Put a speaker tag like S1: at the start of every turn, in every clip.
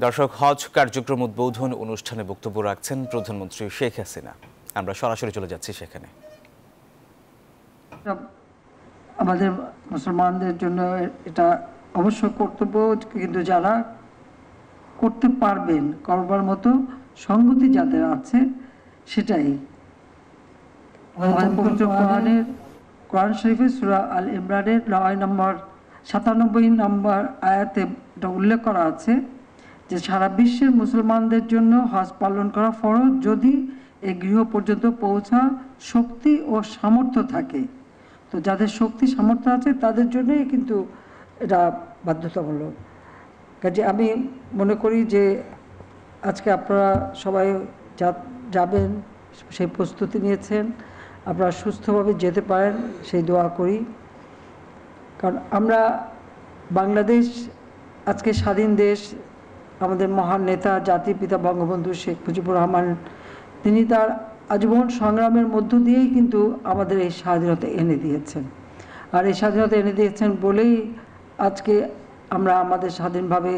S1: দর্শক, হজ কার্যক্রম উদ্বোধন অনুষ্ঠানে বক্তব্য রাখছেন প্রধানমন্ত্রী শেখ হাসিনা। আমরা সরাসরি চলে যাচ্ছি সেখানে।
S2: আমাদের মুসলমানদের জন্য এটা অবশ্য কর্তব্য, কিন্তু যারা করতে পারবেন, করবার মতো সংগতি যাদের আছে, সেটাই পবিত্র কোরআন শরীফে সূরা আল ইমরানের 97 নম্বর আয়াতে এটা উল্লেখ করা আছে যে সারা বিশ্বের মুসলমানদের জন্য হজ পালন করা ফরজ যদি এই গৃহ পর্যন্ত পৌঁছা শক্তি ও সামর্থ্য থাকে। তো যাদের শক্তি সামর্থ্য আছে তাদের জন্যই কিন্তু এটা বাধ্যতামূলক। কাজে আমি মনে করি যে আজকে আপনারা সবাই যাবেন, সেই প্রস্তুতি নিয়েছেন, আপনারা সুস্থভাবে যেতে পারেন সেই দোয়া করি। কারণ আমরা বাংলাদেশ আজকে স্বাধীন দেশ, আমাদের মহান নেতা জাতির পিতা বঙ্গবন্ধু শেখ মুজিবুর রহমান, তিনি তার আজীবন সংগ্রামের মধ্য দিয়েই কিন্তু আমাদের এই স্বাধীনতা এনে দিয়েছেন। আর এই স্বাধীনতা এনে দিয়েছেন বলেই আজকে আমরা আমাদের স্বাধীনভাবে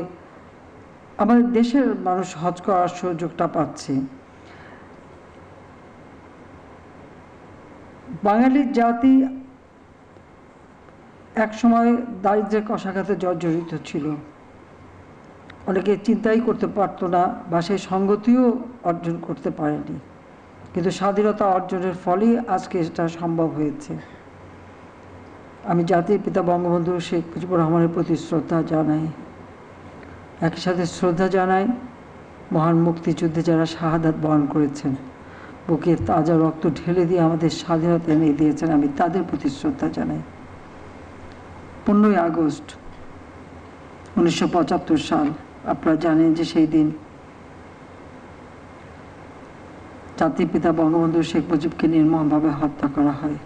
S2: আমাদের দেশের মানুষ হজ করার সুযোগটা পাচ্ছে। বাঙালি জাতি এক সময় দারিদ্র্যের কষাঘাতে জর্জরিত ছিল, অনেকে চিন্তাই করতে পারতো না বা সেই সংগতিও অর্জন করতে পারেনি, কিন্তু স্বাধীনতা অর্জনের ফলেই আজকে এটা সম্ভব হয়েছে। আমি জাতির পিতা বঙ্গবন্ধু শেখ মুজিবুর রহমানের প্রতি শ্রদ্ধা জানাই, একই সাথে শ্রদ্ধা জানাই মহান মুক্তিযুদ্ধে যারা শাহাদাত বরণ করেছেন, বুকে তাজা রক্ত ঢেলে দিয়ে আমাদের স্বাধীনতা এনে দিয়েছেন, আমি তাদের প্রতি শ্রদ্ধা জানাই। 15ই আগস্ট 1975 সাল, আপনারা জানেন যে সেই দিন জাতির পিতা বঙ্গবন্ধু শেখ মুজিবকে নির্মমভাবে হত্যা করা হয়।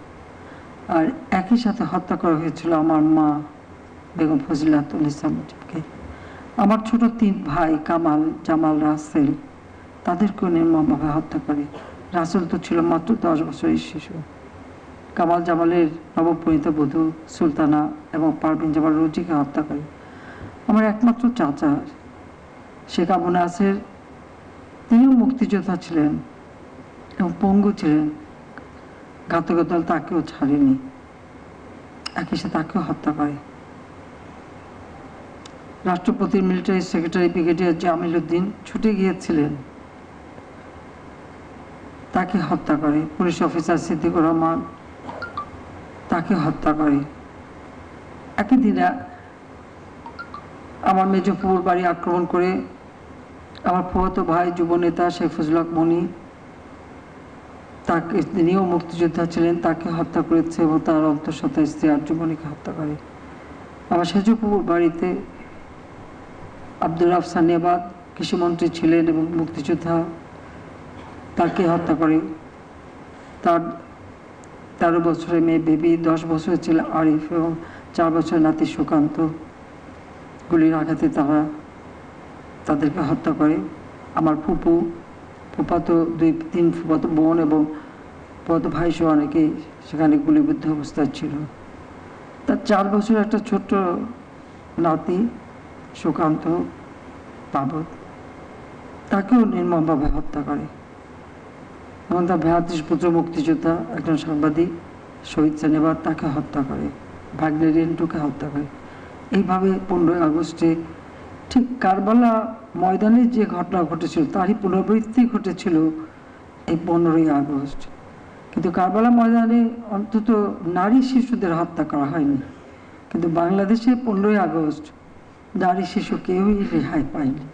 S2: আর একই সাথে হত্যা করা হয়েছিল আমার মা বেগম ফজিলাতুন্নেছা মুজিবকে। আমার ছোট 3 ভাই কামাল, জামাল, রাসেল, তাদেরকেও নির্মমভাবে হত্যা করে। রাসেল তো ছিল মাত্র 10 বছরের শিশু। কামাল জামালের নবপরিণীতা বধূ সুলতানা এবং পারভিন জামাল রুজিকে হত্যা করে। আমার একমাত্র চাচা শেখ আবু নাসের, তিনিও মুক্তিযোদ্ধা ছিলেন এবং পঙ্গু ছিলেন, ঘাতকের দল তাকেও ছাড়েনি, একই সাথে তাকেও হত্যা করে। রাষ্ট্রপতির military secretary brigadier Jamil Uddin ছুটে গিয়েছিলেন, তাকে হত্যা করে। পুলিশ অফিসার সিদ্দিকুর রহমান, তাকে হত্যা করে। একই দিনে আমার মেজ ফুপুর বাড়ি আক্রমণ করে আমার ফুফাতো ভাই যুব নেতা শেখ ফজলুল হক মনি, তাকে, তিনিও মুক্তিযোদ্ধা ছিলেন, তাকে হত্যা করেছে এবং তার অন্তঃসত্ত্বা স্ত্রী আর্যমণিকে হত্যা করে। আমার সেজ ফুপুর বাড়িতে আব্দুর রাফ সানিয়াবাদ কৃষিমন্ত্রী ছিলেন এবং মুক্তিযোদ্ধা, তাকে হত্যা করে। তার 13 বছরের মেয়ে বেবি, 10 বছরের ছিল আরিফ এবং 4 বছরের নাতি সুকান্ত, গুলির আঘাতে তাদেরকে হত্যা করে। আমার ফুফাতো 2-3 ফুফাতো বোন এবং ফুফাতো ভাই সহ অনেকেই সেখানে গুলিবিদ্ধ অবস্থায় ছিল। তার 4 বছরের একটা ছোট্ট নাতি সুকান্ত পাবত, তাকেও নির্মমভাবে হত্যা করে। এবং তার ভ্রাতৃ পুত্র মুক্তিযোদ্ধা একজন সাংবাদিক শহীদ সানিয়াবাদ, তাকে হত্যা করে। ভাগ্নে রেন্টুকে হত্যা করে। এইভাবে 15ই আগস্টে ঠিক কারবালা ময়দানে যে ঘটনা ঘটেছিল তারই পুনরাবৃত্তি ঘটেছিল এই 15ই আগস্ট। কিন্তু কারবালা ময়দানে অন্তত নারী শিশুদের হত্যা করা হয়নি, কিন্তু বাংলাদেশে 15ই আগস্ট নারী শিশু কেউই রেহাই পায়নি।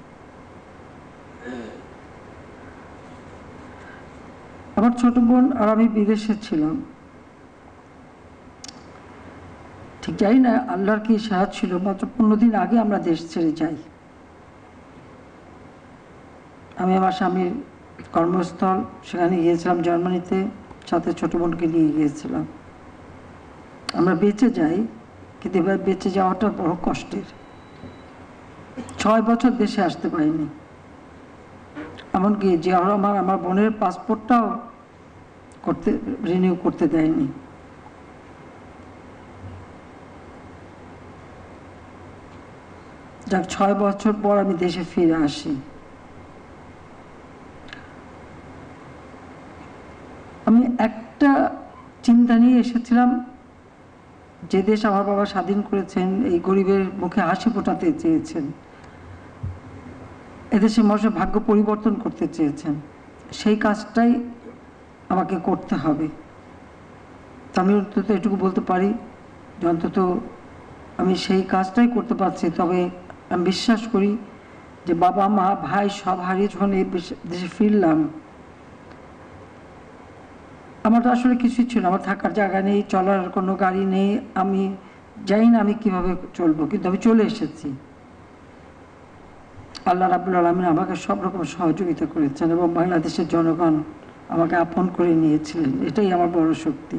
S2: আমার ছোট বোন আর আমি বিদেশে ছিলাম, ঠিক জানি না আল্লাহর কি সাহায্য ছিল, মাত্র 15 দিন আগে আমরা দেশ ছেড়ে যাই। আমি আমার স্বামীর কর্মস্থল সেখানে গিয়েছিলাম জার্মানিতে, সাথে ছোট বোনকে নিয়ে গিয়েছিলাম। আমরা বেঁচে যাই, কিন্তু এবার বেঁচে যাওয়াটা বড় কষ্টের। 6 বছর দেশে আসতে পারিনি, এমনকি জিয়াউর রহমান আমার বোনের পাসপোর্টটাও রিনিউ করতে দেয়নি। যাক 6 বছর পর আমি দেশে ফিরে আসি। আমি একটা চিন্তা নিয়ে এসেছিলাম, যে দেশ আমার বাবা স্বাধীন করেছেন, এই গরিবের মুখে হাসি ফোটাতে চেয়েছেন, এদেশের মানুষের ভাগ্য পরিবর্তন করতে চেয়েছেন, সেই কাজটাই আমাকে করতে হবে। তা আমি অন্তত এটুকু বলতে পারি যে অন্তত আমি সেই কাজটাই করতে পারছি। তবে আমি বিশ্বাস করি যে বাবা মা ভাই সব হারিয়ে যখন এই দেশে ফিরলাম, আমার তো আসলে কিছুই ছিল, আমার থাকার জায়গা নেই, চলার কোনো গাড়ি নেই, আমি জানি না আমি কিভাবে চলবো, কিন্তু আমি চলে এসেছি। আল্লাহ রাব্বুল আলামিন আমাকে সব রকম সহযোগিতা করেছেন এবং বাংলাদেশের জনগণ আমাকে আপন করে নিয়েছিলেন, এটাই আমার বড় শক্তি।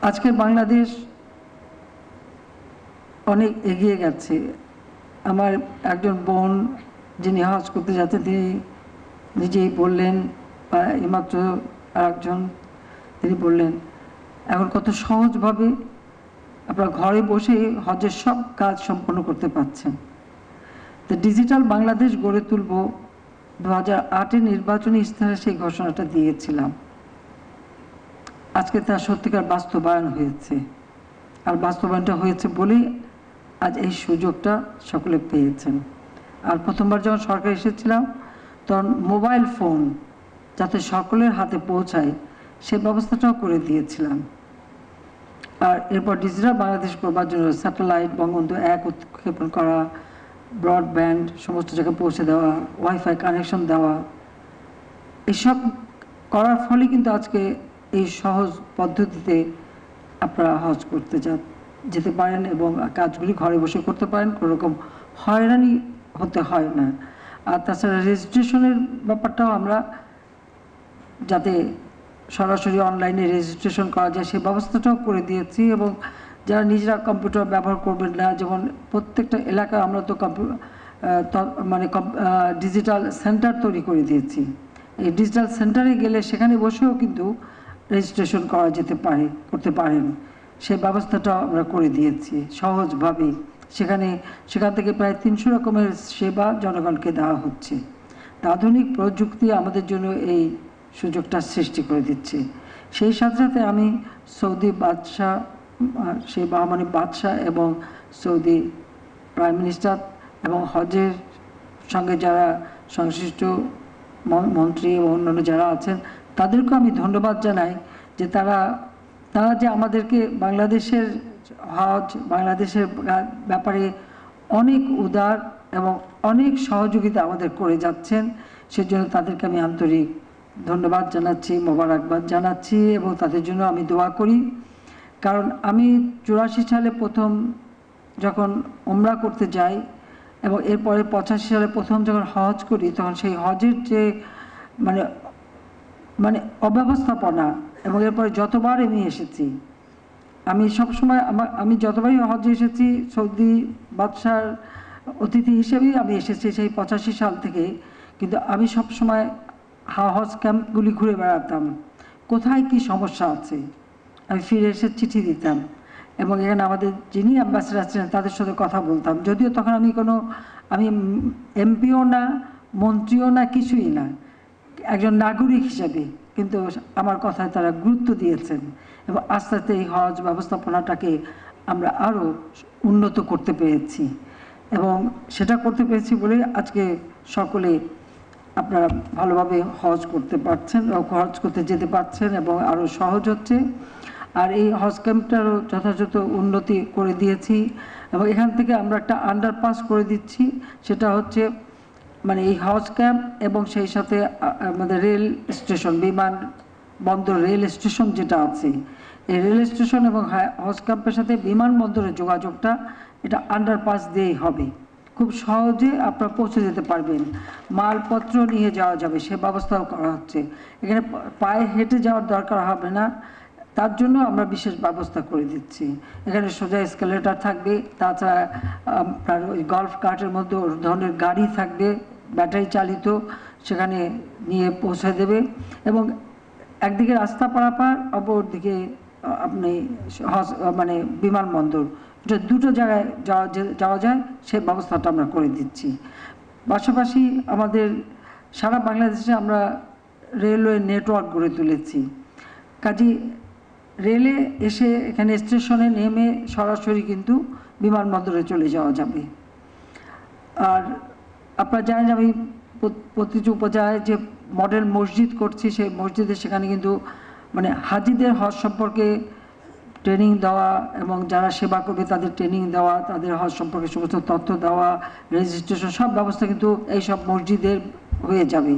S2: আজকে বাংলাদেশ অনেক এগিয়ে গেছে। আমার একজন বোন যিনি হজ করতে যাচ্ছেন, তিনি নিজেই বললেন, বা এইমাত্র আরেকজন তিনি বললেন, এখন কত সহজভাবে আপনারা ঘরে বসে হজের সব কাজ সম্পন্ন করতে পারছেন। তো ডিজিটাল বাংলাদেশ গড়ে তুলব 2008-এর নির্বাচনী ইশতেহারে সেই ঘোষণাটা দিয়েছিলাম। আজকে তার সত্যিকার বাস্তবায়ন হয়েছে, আর বাস্তবায়নটা হয়েছে বলেই আজ এই সুযোগটা সকলে পেয়েছেন। আর প্রথমবার যখন সরকার এসেছিলাম, তখন মোবাইল ফোন যাতে সকলের হাতে পৌঁছায় সে ব্যবস্থাটাও করে দিয়েছিলাম। আর এরপর ডিজিটাল বাংলাদেশ করবার জন্য স্যাটেলাইট, বঙ্গবন্ধু 1 উৎক্ষেপণ করা, ব্রডব্যান্ড সমস্ত জায়গায় পৌঁছে দেওয়া, ওয়াইফাই কানেকশন দেওয়া, এসব করার ফলে কিন্তু আজকে এই সহজ পদ্ধতিতে আপনারা হজ করতে যেতে পারেন এবং কাজগুলি ঘরে বসে করতে পারেন, কোনো রকম হয়রানি হতে হয় না। আর তাছাড়া রেজিস্ট্রেশনের ব্যাপারটাও আমরা যাতে সরাসরি অনলাইনে রেজিস্ট্রেশন করা যায় সেই ব্যবস্থাটাও করে দিয়েছি। এবং যারা নিজেরা কম্পিউটার ব্যবহার করবেন না, যেমন প্রত্যেকটা এলাকায় আমরা তো ডিজিটাল সেন্টার তৈরি করে দিয়েছি। এই ডিজিটাল সেন্টারে গেলে সেখানে বসেও কিন্তু রেজিস্ট্রেশন করা করতে পারেন, সেই ব্যবস্থাটাও আমরা করে দিয়েছি সহজভাবে। সেখান থেকে প্রায় 300 রকমের সেবা জনগণকে দেওয়া হচ্ছে। আধুনিক প্রযুক্তি আমাদের জন্য এই সুযোগটা সৃষ্টি করে দিচ্ছে। সেই সাথে সাথে আমি সৌদি বাদশাহ, সেই বাহমানি বাদশাহ এবং সৌদি প্রাইম মিনিস্টার এবং হজের সঙ্গে যারা সংশ্লিষ্ট মন্ত্রী এবং অন্যান্য যারা আছেন, তাদেরকেও আমি ধন্যবাদ জানাই যে তারা যে আমাদেরকে বাংলাদেশের হজ, বাংলাদেশের ব্যাপারে অনেক উদার এবং অনেক সহযোগিতা আমাদের করে যাচ্ছেন। সেজন্য তাদেরকে আমি আন্তরিক ধন্যবাদ জানাচ্ছি, মোবারকবাদ জানাচ্ছি এবং তাদের জন্য আমি দোয়া করি। কারণ আমি 84 সালে প্রথম যখন উমরা করতে যাই এবং এরপরে 85 সালে প্রথম যখন হজ করি, তখন সেই হজের যে মানে অব্যবস্থাপনা, এবং এরপরে যতবার আমি এসেছি, আমি সবসময় আমি যতবারই হজে এসেছি সৌদি বাদশার অতিথি হিসেবেই আমি এসেছি সেই 85 সাল থেকে। কিন্তু আমি সবসময় হজ ক্যাম্পগুলি ঘুরে বেড়াতাম, কোথায় কি সমস্যা আছে আমি ফিরে এসে চিঠি দিতাম এবং এখানে আমাদের যিনি অ্যাম্বাসেডার ছিলেন তাদের সাথে কথা বলতাম। যদিও তখন আমি এমপিও না, মন্ত্রীও না, কিছুই না, একজন নাগরিক হিসেবে, কিন্তু আমার কথায় তারা গুরুত্ব দিয়েছেন এবং আস্তে আস্তে এই হজ ব্যবস্থাপনাটাকে আমরা আরও উন্নত করতে পেরেছি। এবং সেটা করতে পেরেছি বলে আজকে সকলে আপনারা ভালোভাবে হজ করতে পারছেন, হজ করতে যেতে পারছেন এবং আরও সহজ হচ্ছে। আর এই হজ ক্যাম্পটারও যথাযথ উন্নতি করে দিয়েছি এবং এখান থেকে আমরা একটা আন্ডারপাস করে দিচ্ছি। সেটা হচ্ছে এই হজ ক্যাম্প এবং সেই সাথে আমাদের রেল স্টেশন, বিমানবন্দর রেল স্টেশন যেটা আছে, এই রেল স্টেশন এবং হজ ক্যাম্পের সাথে বিমানবন্দরের যোগাযোগটা এটা আন্ডারপাস দিয়েই হবে। খুব সহজে আপনারা পৌঁছে যেতে পারবেন, মালপত্র নিয়ে যাওয়া যাবে সে ব্যবস্থাও করা হচ্ছে। এখানে পায়ে হেঁটে যাওয়ার দরকার হবে না, তার জন্য আমরা বিশেষ ব্যবস্থা করে দিচ্ছি। এখানে সোজা এসকেলেটার থাকবে, তাছাড়া আপনার ওই গল্ফ কার্টের মধ্যে ওর ধরনের গাড়ি থাকবে ব্যাটারি চালিত, সেখানে নিয়ে পৌঁছে দেবে এবং একদিকে রাস্তা পারাপার, অপরদিকে আপনি বিমানবন্দর দুটো জায়গায় যাওয়া যায় সেই ব্যবস্থাটা আমরা করে দিচ্ছি। পাশাপাশি আমাদের সারা বাংলাদেশে আমরা রেলওয়ে নেটওয়ার্ক গড়ে তুলেছি। কাজেই রেলে এসে এখানে স্টেশনে নেমে সরাসরি কিন্তু বিমানবন্দরে চলে যাওয়া যাবে। আর আপনারা জানেন আমি প্রতিটি উপজেলায় যে মডেল মসজিদ করছি, সেই মসজিদে সেখানে কিন্তু মানে হাজিদের হজ সম্পর্কে ট্রেনিং দেওয়া এবং যারা সেবা করবে তাদের ট্রেনিং দেওয়া, তাদের হজ সম্পর্কে সমস্ত তথ্য দেওয়া, রেজিস্ট্রেশন সব ব্যবস্থা কিন্তু এই সব মসজিদের হয়ে যাবে।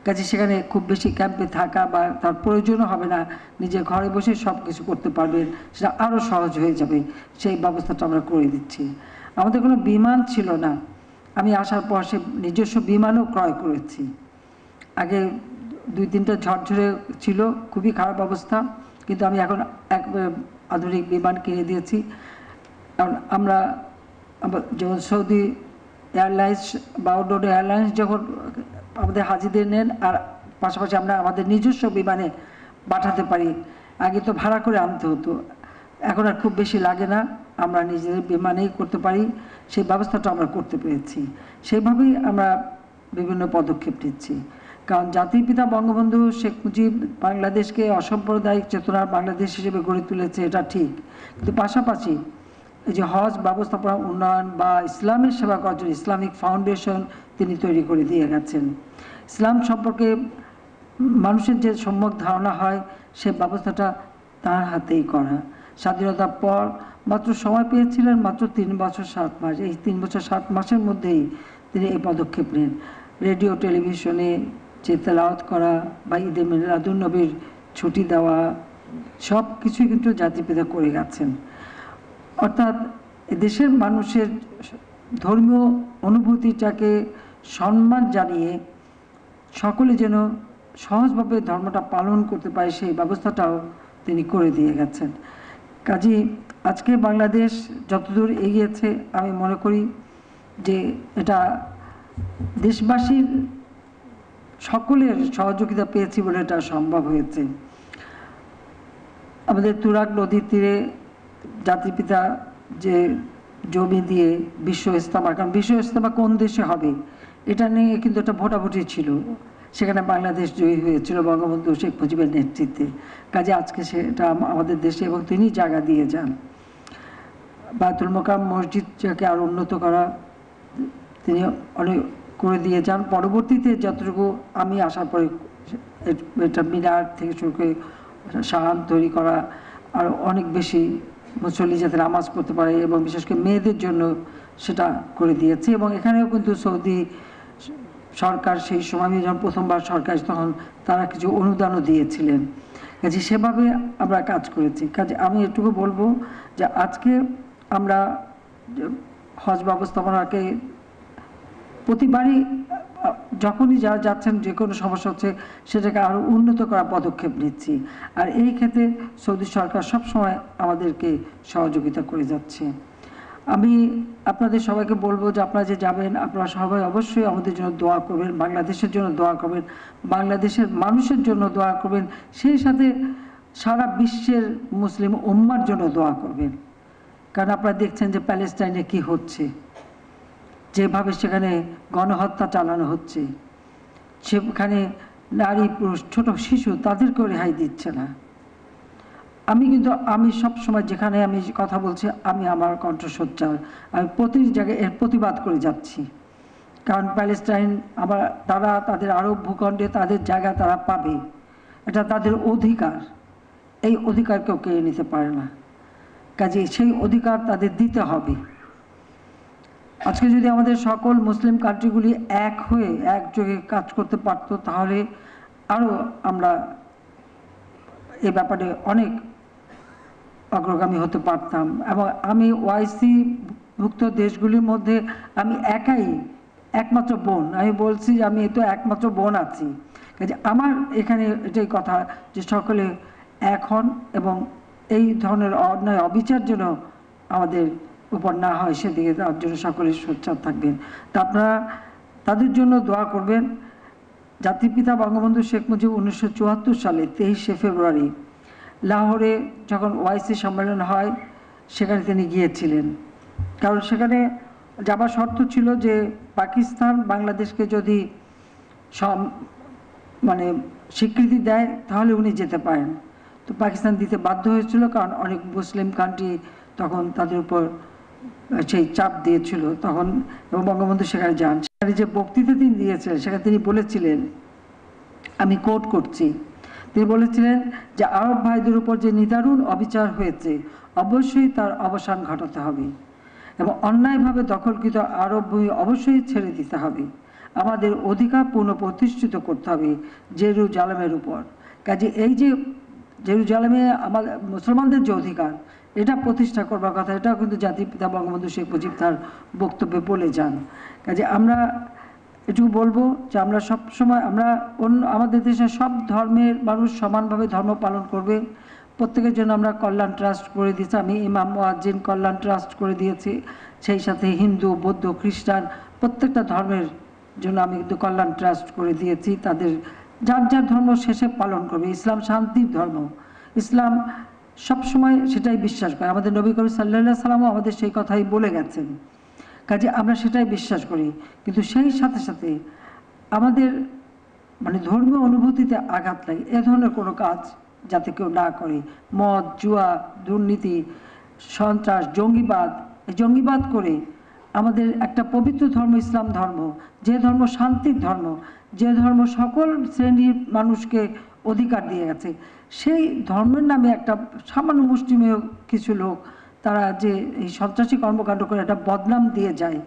S2: কাজে সেখানে খুব বেশি ক্যাম্পে থাকা বা তার প্রয়োজনও হবে না, নিজের ঘরে বসে সব কিছু করতে পারবেন, সেটা আরও সহজ হয়ে যাবে। সেই ব্যবস্থাটা আমরা করে দিচ্ছি। আমাদের কোনো বিমান ছিল না, আমি আসার পর সে নিজস্ব বিমানও ক্রয় করেছি। আগে 2-3টা ঝরঝরে ছিল, খুবই খারাপ অবস্থা, কিন্তু আমি এখন এক আধুনিক বিমান কিনে দিয়েছি। কারণ আমরা যেমন সৌদি এয়ারলাইন্স বা অন্য এয়ারলাইন্স যখন আমাদের হাজিদের নেন, আর পাশাপাশি আমরা আমাদের নিজস্ব বিমানে পাঠাতে পারি। আগে তো ভাড়া করে আনতে হতো, এখন আর খুব বেশি লাগে না, আমরা নিজেদের বিমানেই করতে পারি। সেই ব্যবস্থাটা আমরা করতে পেরেছি। সেইভাবেই আমরা বিভিন্ন পদক্ষেপ নিচ্ছি। কারণ জাতির পিতা বঙ্গবন্ধু শেখ মুজিব বাংলাদেশকে অসাম্প্রদায়িক চেতনার বাংলাদেশ হিসেবে গড়ে তুলেছে, এটা ঠিক, কিন্তু পাশাপাশি এই যে হজ ব্যবস্থাপনা উন্নয়ন বা ইসলামের সেবা করার জন্য ইসলামিক ফাউন্ডেশন তিনি তৈরি করে দিয়ে গেছেন। ইসলাম সম্পর্কে মানুষের যে সম্যক ধারণা হয় সে ব্যবস্থাটা তার হাতেই করা। স্বাধীনতার পর মাত্র সময় পেয়েছিলেন মাত্র 3 বছর 7 মাস। এই 3 বছর 7 মাসের মধ্যেই তিনি এই পদক্ষেপ নেন। রেডিও টেলিভিশনে যে তেলাওয়াত করা বা ঈদে মিলাদুন্নবীর ছুটি দেওয়া, সব কিছুই কিন্তু জাতিপিতা করে গেছেন। অর্থাৎ দেশের মানুষের ধর্মীয় অনুভূতিটাকে সম্মান জানিয়ে সকলে যেন সহজভাবে ধর্মটা পালন করতে পারে সেই ব্যবস্থাটাও তিনি করে দিয়ে গেছেন। কাজেই আজকে বাংলাদেশ যতদূর এগিয়েছে আমি মনে করি যে এটা দেশবাসীর সকলের সহযোগিতা পেয়েছি বলে এটা সম্ভব হয়েছে। আমাদের তুরাগ নদীর তীরে জাতিপিতা যে জমি দিয়ে বিশ্ব ইজতেমা, কারণ বিশ্ব ইজতেমা কোন দেশে হবে এটা নিয়ে কিন্তু একটা ভোটাভুটি ছিল, সেখানে বাংলাদেশ জয়ী হয়েছিল বঙ্গবন্ধু শেখ মুজিবের নেতৃত্বে। কাজে আজকে সেটা আমাদের দেশে এবং তিনি জায়গা দিয়ে যান। বায়তুল মোকাররম মসজিদটাকে আরও উন্নত করা তিনি অনেক করে দিয়ে যান। পরবর্তীতে যতটুকু আমি আসার পরে এটা মিনার থেকে শুরু করে শাহান তৈরি করা, আর অনেক বেশি মুসল্লি যাতে নামাজ পড়তে পারে এবং বিশেষ করে মেয়েদের জন্য সেটা করে দিয়েছে। এবং এখানেও কিন্তু সৌদি সরকার সেই সময় আমি যখন প্রথমবার সরকার তখন তারা কিছু অনুদানও দিয়েছিলেন। কাজে সেভাবে আমরা কাজ করেছি। কাজে আমি এটুকু বলবো যে আজকে আমরা হজ ব্যবস্থাপনাকে প্রতিবারই যখনই যারা যাচ্ছেন যে কোনো সমস্যা হচ্ছে সেটাকে আরও উন্নত করার পদক্ষেপ নিচ্ছি। আর এই ক্ষেত্রে সৌদি সরকার সবসময় আমাদেরকে সহযোগিতা করে যাচ্ছে। আমি আপনাদের সবাইকে বলবো যে আপনারা যে যাবেন আপনারা সবাই অবশ্যই আমাদের জন্য দোয়া করবেন, বাংলাদেশের জন্য দোয়া করবেন, বাংলাদেশের মানুষের জন্য দোয়া করবেন, সেই সাথে সারা বিশ্বের মুসলিম উম্মার জন্য দোয়া করবেন। কারণ আপনারা দেখছেন যে প্যালেস্টাইনে কি হচ্ছে, যেভাবে সেখানে গণহত্যা চালানো হচ্ছে, সেখানে নারী পুরুষ ছোট শিশু তাদেরকেও রেহাই দিচ্ছে না। আমি সব সময় যেখানে আমি কথা বলছি আমি আমার কণ্ঠস্বর আমি প্রতিটি জায়গায় এর প্রতিবাদ করে যাচ্ছি। কারণ প্যালেস্টাইন তারা তাদের আরব ভূখণ্ডে তাদের জায়গা তারা পাবে, এটা তাদের অধিকার, এই অধিকার কেউ কেড়ে নিতে পারে না। কাজে সেই অধিকার তাদের দিতে হবে। আজকে যদি আমাদের সকল মুসলিম কান্ট্রিগুলি এক হয়ে একযোগে কাজ করতে পারতো তাহলে আরও আমরা এ ব্যাপারে অনেক অগ্রগামী হতে পারতাম। এবং আমি ওআইসি ভুক্ত দেশগুলির মধ্যে আমি একমাত্র বোন, আমি বলছি যে আমি তো একমাত্র বোন আছি। কাজে আমার এখানে এটাই কথা যে সকলে এক হন এবং এই ধরনের অন্যায় অবিচার যেন আমাদের উপর না হয় সেদিকে তার জন্য সকলে সোচ্চার থাকবেন। তা আপনারা তাদের জন্য দোয়া করবেন। জাতির পিতা বঙ্গবন্ধু শেখ মুজিব 1974 সালে 23শে ফেব্রুয়ারি লাহোরে যখন ওআইসি সম্মেলন হয় সেখানে তিনি গিয়েছিলেন। কারণ সেখানে যাবার শর্ত ছিল যে পাকিস্তান বাংলাদেশকে যদি মানে স্বীকৃতি দেয় তাহলে উনি যেতে পারেন। তো পাকিস্তান দিতে বাধ্য হয়েছিল, কারণ অনেক মুসলিম কান্ট্রি তখন তাদের উপর সেই চাপ দিয়েছিল তখন, এবং বঙ্গবন্ধু সেখানে যান। সেখানে যে বক্তৃতা তিনি দিয়েছিলেন সেখানে তিনি বলেছিলেন, আমি কোট করছি, তিনি বলেছিলেন যে আরব ভাইদের উপর যে নিদারুণ অবিচার হয়েছে অবশ্যই তার অবসান ঘটাতে হবে এবং অন্যায়ভাবে দখলকৃত আরব ভূমি অবশ্যই ছেড়ে দিতে হবে। আমাদের অধিকার পুনঃপ্রতিষ্ঠিত করতে হবে জেরুজালেমের উপর। কাজে এই যে জেরুজালেমে আমাদের মুসলমানদের যে অধিকার, এটা প্রতিষ্ঠা করবার কথা, এটাও কিন্তু জাতির পিতা বঙ্গবন্ধু শেখ মুজিব তার বক্তব্যে বলে যান। কাজে আমরা এটুকু বলবো যে আমরা সবসময় আমাদের দেশের সব ধর্মের মানুষ সমানভাবে ধর্ম পালন করবে। প্রত্যেকের জন্য আমরা কল্যাণ ট্রাস্ট করে দিয়েছি, আমি ইমাম মুয়াজ্জিন কল্যাণ ট্রাস্ট করে দিয়েছি, সেই সাথে হিন্দু, বৌদ্ধ, খ্রিস্টান প্রত্যেকটা ধর্মের জন্য আমি কিন্তু কল্যাণ ট্রাস্ট করে দিয়েছি। তাদের যার যার ধর্ম শেষে পালন করবে। ইসলাম শান্তির ধর্ম, ইসলাম সবসময় সেটাই বিশ্বাস করে। আমাদের নবী করিম সাল্লাল্লাহু আলাইহি ওয়াসাল্লামও আমাদের সেই কথাই বলে গেছেন। কাজে আমরা সেটাই বিশ্বাস করি, কিন্তু সেই সাথে সাথে আমাদের মানে ধর্মীয় অনুভূতিতে আঘাত লাগে এ ধরনের কোনো কাজ যাতে কেউ না করে। মদ, জুয়া, দুর্নীতি, সন্ত্রাস, জঙ্গিবাদ, এই জঙ্গিবাদ করে আমাদের একটা পবিত্র ধর্ম ইসলাম ধর্ম, যে ধর্ম শান্তির ধর্ম, যে ধর্ম সকল শ্রেণীর মানুষকে অধিকার দিয়ে গেছে, সেই ধর্মের নামে একটা সামান্য মুসলিমীয় কিছু লোক তারা যে এই সন্ত্রাসী কর্মকাণ্ড করে একটা বদনাম দিয়ে যায়,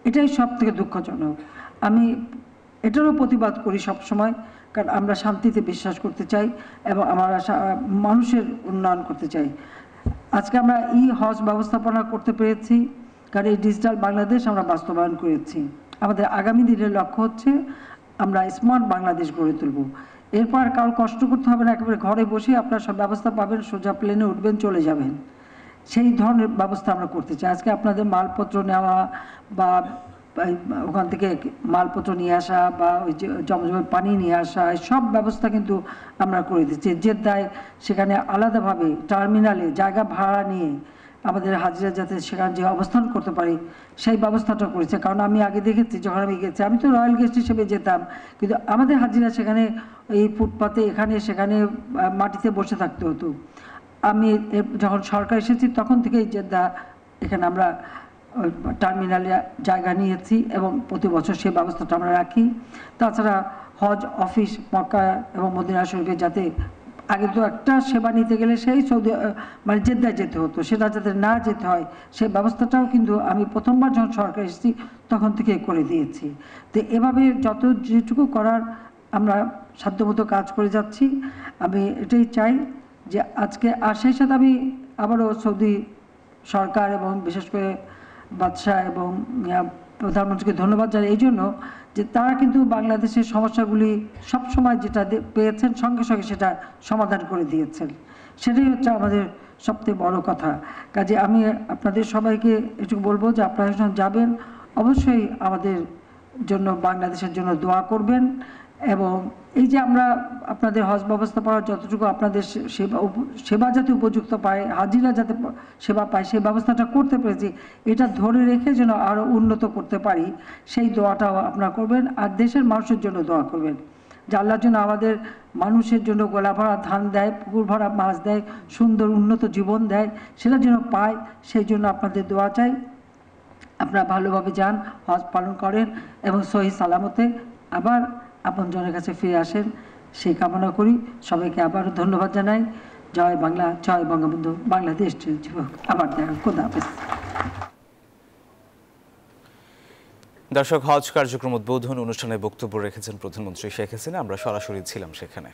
S2: এটাই সব থেকে দুঃখজনক। আমি এটারও প্রতিবাদ করি সবসময়, কারণ আমরা শান্তিতে বিশ্বাস করতে চাই এবং আমরা মানুষের উন্নয়ন করতে চাই। আজকে আমরা হজ ব্যবস্থাপনা করতে পেরেছি, কারণ এই ডিজিটাল বাংলাদেশ আমরা বাস্তবায়ন করেছি। আমাদের আগামী দিনের লক্ষ্য হচ্ছে আমরা স্মার্ট বাংলাদেশ গড়ে তুলব। এরপর কারো কষ্ট করতে হবে না, একেবারে ঘরে বসে আপনারা সব ব্যবস্থা পাবেন, সোজা প্লেনে উঠবেন, চলে যাবেন, সেই ধরনের ব্যবস্থা আমরা করতে চাই। আজকে আপনাদের মালপত্র নেওয়া বা ওখান থেকে মালপত্র নিয়ে আসা বা ওই যে জমজমের পানি নিয়ে আসা, সব ব্যবস্থা কিন্তু আমরা করে দিচ্ছি। জেদ্দায় সেখানে আলাদাভাবে টার্মিনালে জায়গা ভাড়া নিয়ে আমাদের হাজিরা যাতে সেখানে যে অবস্থান করতে পারি সেই ব্যবস্থাটা করেছে। কারণ আমি আগে দেখেছি, যখন আমি গেছি, আমি তো রয়্যাল গেস্ট হিসেবে যেতাম, কিন্তু আমাদের হাজিরা সেখানে এই ফুটপাতে এখানে সেখানে মাটিতে বসে থাকতে হতো। আমি যখন সরকার এসেছি তখন থেকেই জেদ্দা এখানে আমরা টার্মিনালে জায়গা নিয়েছি এবং প্রতি বছর সেই ব্যবস্থাটা আমরা রাখি। তাছাড়া হজ অফিস মক্কা এবং মদিনা শরীফে যাতে আগে তো একটা সেবা নিতে গেলে সেই মানে জেদ্দায় যেতে হতো, সেটা যাতে না যেতে হয় সেই ব্যবস্থাটাও কিন্তু আমি প্রথমবার যখন সরকার এসেছি তখন থেকে করে দিয়েছি। তো এভাবে যত যেটুকু করার আমরা সাধ্যমতো কাজ করে যাচ্ছি। আমি এটাই চাই যে আজকে, আর সেই সাথে আমি আবারও সৌদি সরকার এবং বিশেষ করে বাদশাহ এবং প্রধানমন্ত্রীকে ধন্যবাদ জানাই এই জন্য যে তারা কিন্তু বাংলাদেশের সমস্যাগুলি সবসময় যেটা পেয়েছেন সঙ্গে সঙ্গে সেটা সমাধান করে দিয়েছেন। সেটাই হচ্ছে আমাদের সবথেকে বড় কথা। কাজে আমি আপনাদের সবাইকে এটুকু বলবো যে আপনারা যখন যাবেন অবশ্যই আমাদের জন্য, বাংলাদেশের জন্য দোয়া করবেন। এবং এই যে আমরা আপনাদের হজ ব্যবস্থাপনা যতটুকু আপনাদের সেবা যাতে উপযুক্ত পায়, হাজিরা যাতে সেবা পায়, সেই ব্যবস্থাটা করতে পেরেছি, এটা ধরে রেখে যেন আরও উন্নত করতে পারি সেই দোয়াটাও আপনারা করবেন। আর দেশের মানুষের জন্য দোয়া করবেন যে আল্লাহর জন্য আমাদের মানুষের জন্য গোলা ভরা ধান দেয়, পুকুর ভরা মাছ দেয়, সুন্দর উন্নত জীবন দেয়, সেটা যেন পায়, সেই জন্য আপনাদের দোয়া চাই। আপনারা ভালোভাবে যান, হজ পালন করেন এবং সহি সালামতে আবার আপনজনের কাছে ফিরে আসেন, সেই কামনা করি। সবাইকে আবারও ধন্যবাদ জানাই। জয় বাংলা, জয় বঙ্গবন্ধু, বাংলাদেশ যুবক। আবার দেখা, খোদা হাফেজ।
S1: দর্শক, হজ কার্যক্রম উদ্বোধন অনুষ্ঠানে বক্তব্য রেখেছেন প্রধানমন্ত্রী শেখ হাসিনা। আমরা সরাসরি ছিলাম সেখানে।